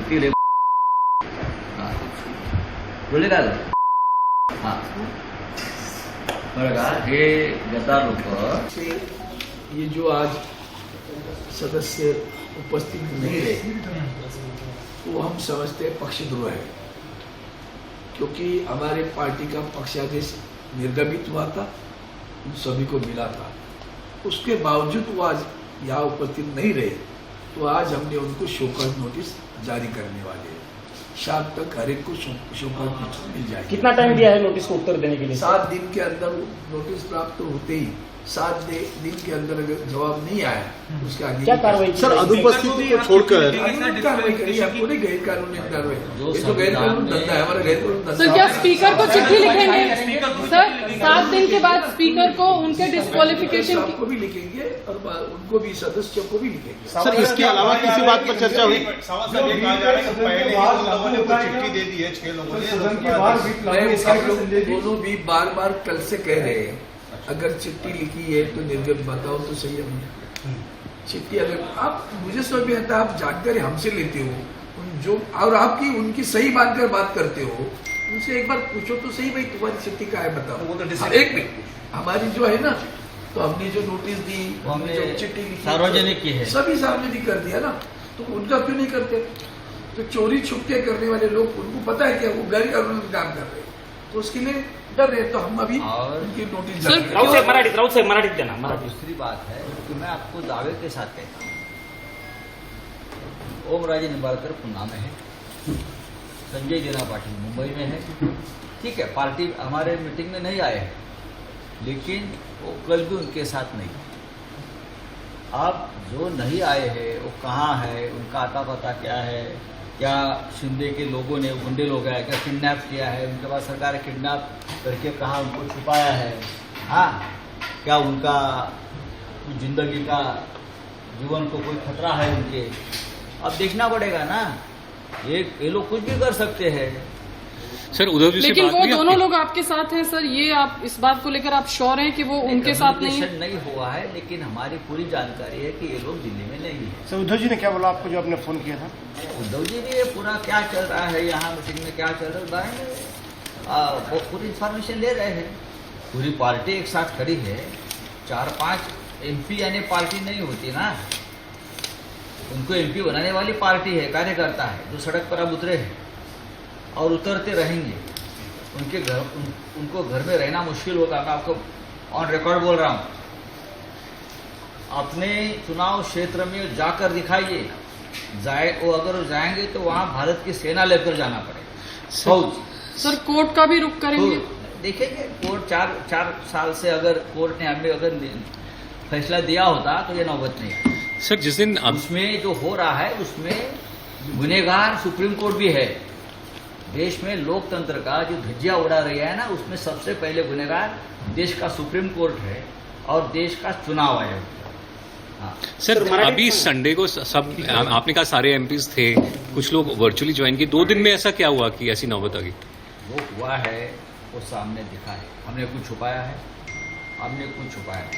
चिठ्ठी बोलले का हां बघा हे गद्दार लोक ये जो आज सदस्य उपस्थित नहीं रहे वो हम समझते हैं पक्षद्रोह है, क्योंकि हमारे पार्टी का पक्षादेश निर्गमित हुआ था, उन सभी को मिला था। उसके बावजूद वो आज यहाँ उपस्थित नहीं रहे, तो आज हमने उनको शोकॉज नोटिस जारी करने वाले हैं। शाम तक हर एक को शोकॉज नोटिस मिल जाएगी। कितना टाइम दिया है नोटिस को उत्तर देने के लिए? 7 दिन के अंदर नोटिस प्राप्त होते ही 7 दिन के अंदर अगर जवाब नहीं आया उसके आगे क्या कार्रवाई? सर अनुपस्थिति को छोड़कर कार्रवाई करिए, आपको नहीं गैर कानूनी कार्रवाई, ये तो गैर कानूनी धंधा है, हमारा गैर कानूनी धंधा। सर क्या स्पीकर को चिट्ठी लिखेंगे? सर 7 दिन के बाद स्पीकर को उनके डिस्क्वालिफिकेशन को भी लिखेंगे और उनको भी सदस्यों को भी लिखेंगे। सर इसके अलावा किसी बात पर चर्चा हुई? चिट्ठी दे दी है 6 लोगों ने, दोनों भी बार बार कल से कह रहे हैं अगर चिट्ठी लिखी है तो निर्गत बताओ तो सही है। चिट्ठी अगर आप मुझे समझ में आता है, आप जानकारी हमसे लेते हो जो और आपकी उनकी सही मानकर बात करते हो, उनसे एक बार पूछो तो सही भाई तुम्हारी चिट्ठी क्या है बताओ। एक मिनट, हमारी जो है ना, तो हमने जो नोटिस दी, हमने जो चिट्ठी लिखी सार्वजनिक की है, सभी सार्वजनिक कर दिया ना, तो उनका क्यों नहीं करते? तो चोरी छुपके करने वाले लोग, उनको पता है क्या वो गैर कानूनी काम कर रहे हैं, तो उसके लिए डर रहे, तो हम अभी उनकी नोटिस जारी करेंगे। राउत से मराठी देना मराठी। दूसरी बात है कि मैं आपको दावे के साथ कहता हूँ, ओमराजे निंबाळकर पुणे में है, संजय जीना पाटिल मुंबई में है, ठीक है, पार्टी हमारे मीटिंग में नहीं आए हैं, लेकिन वो कल भी उनके साथ नहीं। अब जो नहीं आए हैं वो कहाँ है, उनका आता पता क्या है, क्या शिंदे के लोगों ने, गुंडे लोग हैं क्या किडनैप किया है, उनके पास सरकार ने किडनैप करके कहाँ उनको छुपाया है, हाँ, क्या उनका जिंदगी का जीवन को कोई खतरा है उनके, अब देखना पड़ेगा ना। ये लोग कुछ भी कर सकते हैं। सर उद्धव जी से लेकिन वो दोनों लोग आपके साथ हैं सर, ये आप इस बात को लेकर आप श्योर हैं कि वो उनके साथ नहीं हुआ है, लेकिन हमारी पूरी जानकारी है कि ये लोग दिल्ली में नहीं है। सर उद्धव जी ने क्या बोला आपको जो आपने फोन किया था? उद्धव जी ने पूरा क्या चल रहा है यहाँ मीटिंग में, क्या चल रहा है, वो पूरी इंफॉर्मेशन ले रहे हैं। पूरी पार्टी एक साथ खड़ी है, 4-5 MP यानी पार्टी नहीं होती ना, उनको MP बनाने वाली पार्टी है, कार्यकर्ता है जो सड़क पर अब उतरे हैं और उतरते रहेंगे। उनके घर उनको घर में रहना मुश्किल होगा, मैं आपको ऑन रिकॉर्ड बोल रहा हूं। अपने चुनाव क्षेत्र में जाकर दिखाइए, वो अगर जाएंगे तो वहां भारत की सेना लेकर जाना पड़ेगा। सर कोर्ट का भी रुख करेंगे, तो देखेंगे कोर्ट 4 साल से अगर कोर्ट ने हमें अगर फैसला दिया होता तो ये नौबत नहीं। सर जिस दिन उसमें जो हो रहा है उसमें गुनहगार सुप्रीम कोर्ट भी है। देश में लोकतंत्र का जो धज्जिया उड़ा रही है ना, उसमें सबसे पहले गुनहगार देश का सुप्रीम कोर्ट है और देश का चुनाव आयोग। हाँ। सर अभी संडे को सब आपने कहा सारे MPs थे, कुछ लोग वर्चुअली ज्वाइन किए, 2 दिन में ऐसा क्या हुआ कि ऐसी नौबत आ गई? वो हुआ है, वो सामने दिखा है, हमने कुछ छुपाया है, हमने कुछ छुपाया है।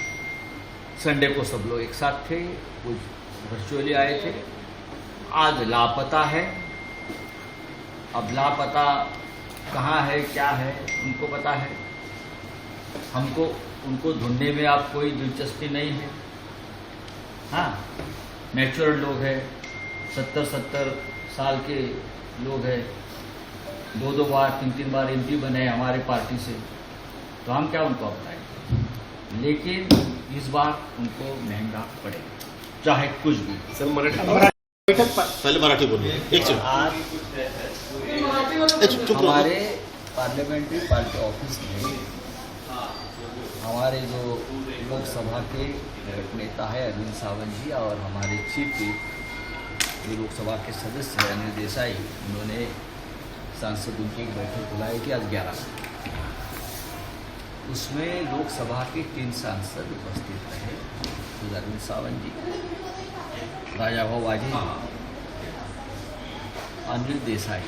संडे को सब लोग एक साथ थे, कुछ वर्चुअली आए थे, आज लापता है। अब लापता कहाँ है, क्या है, उनको पता है, हमको उनको ढूंढने में आप कोई दिलचस्पी नहीं है। हाँ, मैच्योर लोग हैं, 70 साल के लोग हैं, 2 बार 3 बार MP बने हमारे पार्टी से, तो हम क्या उनको अपनाएंगे, लेकिन इस बार उनको महंगा पड़ेगा, चाहे कुछ भी। सर पहले मराठी बोलिए, एक सेकंड। आज हमारे पार्लियामेंट्री पार्टी ऑफिस में हमारे जो लोकसभा के नेता है अरविंद सावंत जी और हमारे चीफ जो लोकसभा के सदस्य हैं अनिल देसाई, उन्होंने सांसद उनकी एक बैठक बुलाई थी आज 11 से। उसमें लोकसभा के 3 सांसद उपस्थित रहे, अरविंद सावंत जी, राजाभाऊ वाजी, अनिल देसाई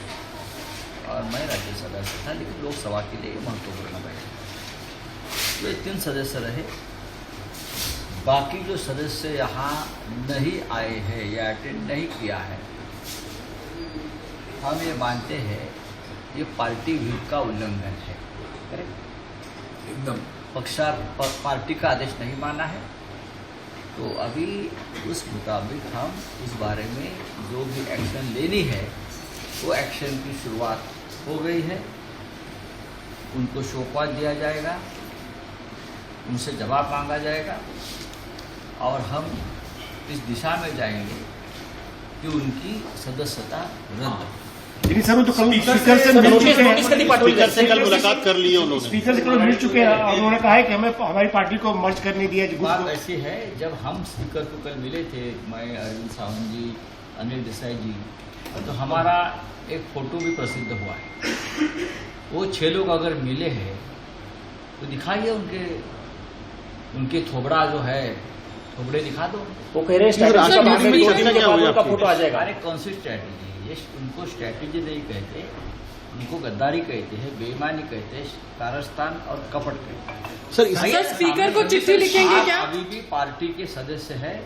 और मैं राज्य सदस्य था, लेकिन लोकसभा के लिए महत्वपूर्ण बैठक। ये 3 सदस्य रहे, बाकी जो सदस्य यहाँ नहीं आए हैं या अटेंड नहीं किया है, हम ये मानते हैं ये पार्टी व्हीप का उल्लंघन है, करेक्ट? एकदम पार्टी का आदेश नहीं माना है, तो अभी उस मुताबिक हम इस बारे में जो भी एक्शन लेनी है वो एक्शन की शुरुआत हो गई है। उनको सौंपा दिया जाएगा, उनसे जवाब मांगा जाएगा और हम इस दिशा में जाएंगे कि उनकी सदस्यता रद्द। लेकिन सर वो तो कल स्पीकर से मिल चुके नोटिस कभी पाठवली स्पीकर से कल मुलाकात कर ली है उन्होंने। स्पीकर से कल मिल चुके हैं, उन्होंने कहा है कि हमें हमारी पार्टी को मर्ज करने दिया बात ऐसी है, जब हम स्पीकर को कल मिले थे, मैं, अरविंद सावंत जी, अनिल देसाई जी, तो हमारा एक फोटो भी प्रसिद्ध हुआ है। वो 6 लोग अगर मिले हैं तो दिखाइए उनके थोबड़ा जो है, थोबड़े दिखा दो। वो कह रहे हैं स्ट्रैटेजी का बाद में 2 दिन के बाद उनका फोटो आ जाएगा। अरे कौन सी स्ट्रैटेजी? ये उनको स्ट्रैटेजी नहीं कहते, उनको गद्दारी कहते हैं, बेईमानी कहते हैं, कारस्तान और कपट कहते हैं। सर स्पीकर को चिट्ठी लिखेंगे आप क्या? अभी भी पार्टी के सदस्य हैं,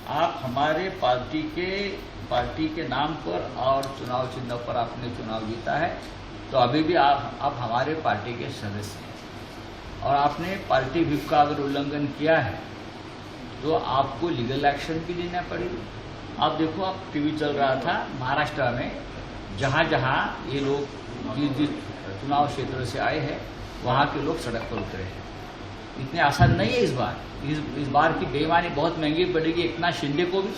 आप हमारे पार्टी के नाम पर और चुनाव चिन्ह पर आपने चुनाव जीता है, तो अभी भी आप हमारे पार्टी के सदस्य हैं और आपने पार्टी व्हिप का अगर उल्लंघन किया है तो आपको लीगल एक्शन भी लेना पड़ेगी। आप देखो, आप टीवी चल रहा था महाराष्ट्र में, जहाँ जहाँ ये लोग जिस चुनाव क्षेत्र से आए हैं वहाँ के लोग सड़क पर उतरे हैं। इतने आसान नहीं है इस बार की बेईमानी बहुत महंगी पड़ेगी एकनाथ शिंदे को भी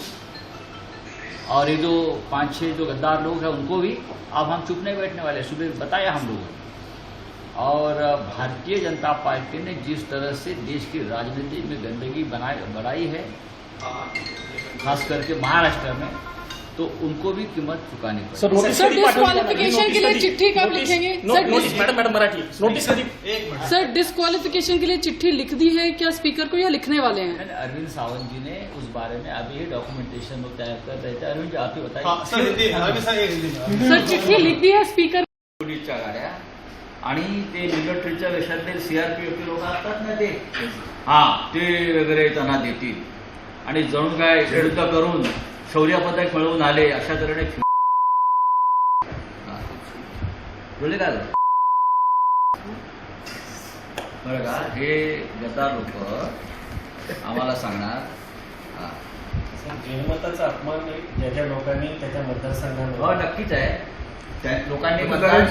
और ये जो 5-6 जो गद्दार लोग हैं उनको भी। अब हम चुप नहीं बैठने वाले, सुबह बताया हम लोगों ने। और भारतीय जनता पार्टी ने जिस तरह से देश की राजनीति में गंदगी बढ़ाई है, खास करके महाराष्ट्र में, तो उनको भी कीमत चुकानी पड़ेगी। सर डिस्क्वालिफिकेशन के लिए चिट्ठी कब लिखेंगे? मैडम मराठी नोटिस कधी? सर डिस्क्वालिफिकेशन के लिए चिट्ठी लिख दी है क्या स्पीकर को या लिखने वाले हैं? अरविंद सावंत जी ने उस बारे में अभी डॉक्यूमेंटेशन तैयार कर रहे थे। अरविंद जी, आप ही बताइए। हाँ, सर हिंदी अभी सर एक हिंदी सर चिट्ठी लिख दी है स्पीकर? पोलीसच्या गाड्या आणि ते मिलिटरीच्या वेशातले सीआरपीएफ लोक असतात ना, ते ते वगैरे त्यांना देतील आणि जणू काय युद्ध करून शौर्य पदक मिळवून आले अशा तऱ्हेने बोलले का बरं का? हे गद्दार लोक आम्हाला सांगणार जनमताचा अपमान ज्या ज्या लोकांनी त्याच्या मतदारसंघावर हो नक्कीच आहे. त्या लोकांनी मतदान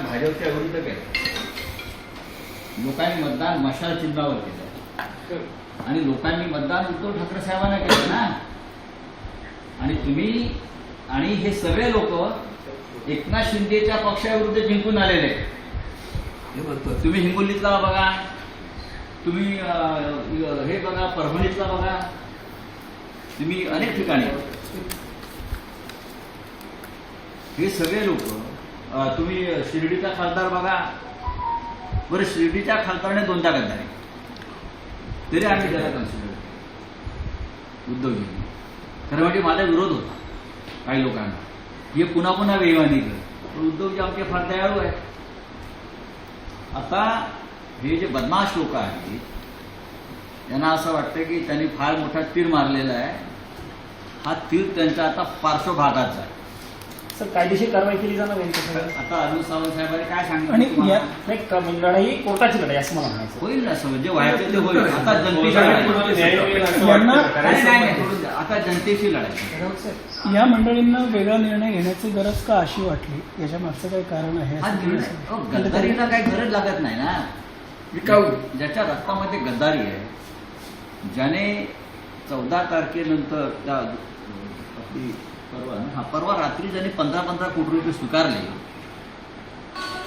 भाजपच्या विरुद्ध केलं, लोकांनी मतदान मशाल चिन्हावर केलं आणि लोकांनी मतदान उद्धव ठाकरे साहेबांना केलं ना. आणि तुम्ही आणि हे सगळे लोक एकनाथ शिंदेच्या पक्षाविरुद्ध जिंकून आलेले आहेत. तुम्ही हिंगोलीतला बघा, तुम्ही हे बघा, परभणीतला बघा, तुम्ही अनेक ठिकाणी हे सगळे लोक, तुम्ही शिर्डीचा खासदार बघा बरं, शिर्डीच्या खासदाराने 2दा गद्दारी, तरी आम्ही त्याला कन्सिडर उद्धवजी. खरं म्हणजे माझा विरोध होता काही लोकांना, हे पुन्हा पुन्हा बेईमानी करत, पण उद्धवजी आमचे फार दयाळू आहेत. आता हे जे बदमाश लोक आहेत त्यांना असं वाटतं की त्यांनी फार मोठा तीर मारलेला आहे, हा तीर त्यांच्या आता पार्श्वभागात जाईल. सर कायदेशीर कारवाई केली जाणार आहे. आता अरविंद सावंत साहेबांनी काय सांगितलं? लढाई कोर्टाची लढाई असं मला म्हणायचं. होईल ना, जे व्हायचं ते होईल. आता जनतेची आता जनतेची लढाई. या मंडळींना वेगळा निर्णय घेण्याची गरज का अशी वाटली? याच्या मागचं काही कारण आहे? हा निर्णय गद्दारीला काही गरज लागत नाही ना. ज्याच्या रक्तामध्ये गद्दारी आहे, ज्याने 14 तारखेनंतर त्या आपली परवा रात्री ज्यांनी 15 कोटी रुपये स्वीकारले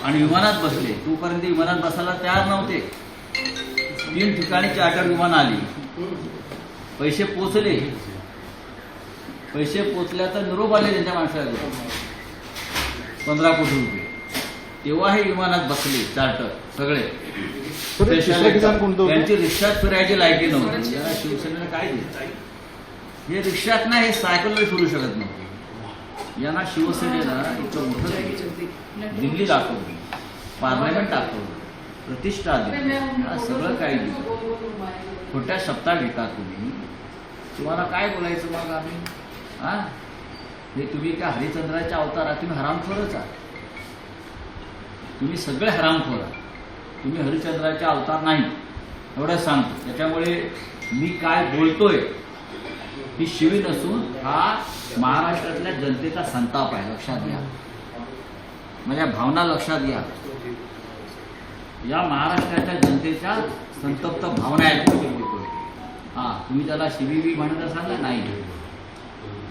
आणि विमानात बसले, तोपर्यंत विमानात बसायला तयार नव्हते. 3 ठिकाणी चार्टर विमान आली, पैसे पोचले, पैसे पोचल्याचा निरोप आले त्यांच्या माणसाला 15 कोटी रुपये. तेव्हा हे विमानात बसले चार्टर सगळे. त्यांची रिक्षात फिरायची लायकी नव्हती. शिवसेनेला काय दिलं? हे रिक्षात ना, हे सायकलवर फिरू शकत नव्हते. यांना शिवसेनेला इतकं मोठं दिल्ली दाखवली, पार्लमेंट दाखवलं, प्रतिष्ठा दिली, सगळं काही दिलं. खोट्या शब्दात घेता तुम्ही. तुम्हाला काय बोलायचं मग आम्ही? हे तुम्ही त्या हरिश्चंद्राच्या अवतारात तुम्ही हरामखोरच आहात. तुम्ही सगळे हरामखोर आहात. तुम्ही हरिश्चंद्राचा अवतार नाही एवढंच सांगतो. त्याच्यामुळे मी काय बोलतोय ही शिवी नसून हा महाराष्ट्रातल्या जनतेचा संताप आहे. लक्षात घ्या, माझ्या भावना लक्षात घ्या. या महाराष्ट्राच्या जनतेच्या संतप्त भावना आहेत मी बोलतोय. हां, तुम्ही त्याला शिवी म्हणत असाल ना, नाही.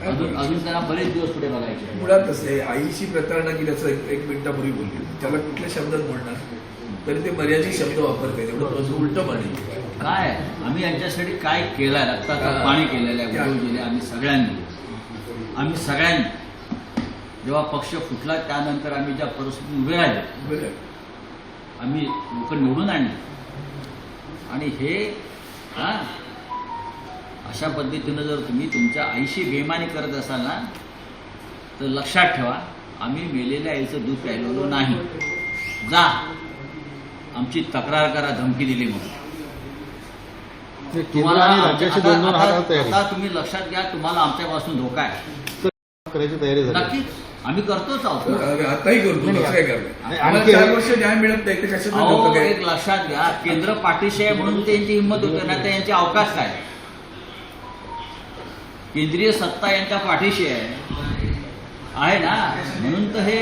अजून त्यांना बरेच दिवस पुढे बघायचे. मुळात कसं आहे, आईशी प्रतारणा केल्याचं एक मिनिटापूर्वी बोलली, त्याला कुठल्या शब्दात बोलणार तरी ते मर्यादित शब्द वापरते. तेवढं उलटं म्हणे काय आम्ही यांच्यासाठी काय केलंय, रक्ताचं पाणी केलेलं आहे गुरुजीने. आम्ही सगळ्यांनी जेव्हा पक्ष फुटला त्यानंतर आम्ही ज्या परिस्थितीत उभे राहिले, आम्ही लोक निवडून आणले. आणि हे अशा पद्धतीनं जर तुम्ही तुमच्या आईशी बेईमानी करत असाल ना, तर लक्षात ठेवा, आम्ही मेलेल्या आईचं दूध प्यायलेलो नाही. जा, आमची तक्रार करा धमकी दिली म्हणून. तुम्हाला आता तुम्ही लक्षात घ्या, तुम्हाला आमच्यापासून धोका आहे. करायची तयारी झाली. नक्कीच आम्ही करतोच आहोत. आताही करतो. काय करणार? आम्हाला 4 वर्ष न्याय मिळत नाही, ते कशाचं अहो, धोका काय? एक लक्षात घ्या, केंद्र पाठीशी आहे म्हणून त्यांची हिंमत होते ना, तर यांची अवकाश काय? केंद्रीय सत्ता यांच्या पाठीशी आहे ना, म्हणून तर हे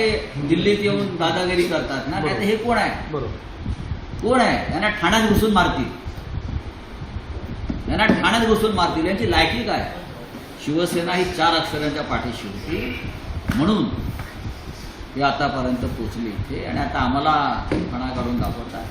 दिल्लीत येऊन दादागिरी करतात ना. नाही तर हे कोण आहे? कोण आहे? यांना ठाण्यात घुसून मारतील. यांची लायकी काय? शिवसेना ही 4 अक्षरांच्या पाठीशी होती म्हणून हे आतापर्यंत पोचली इथे, आणि आता आम्हाला फणा काढून दाखवतात.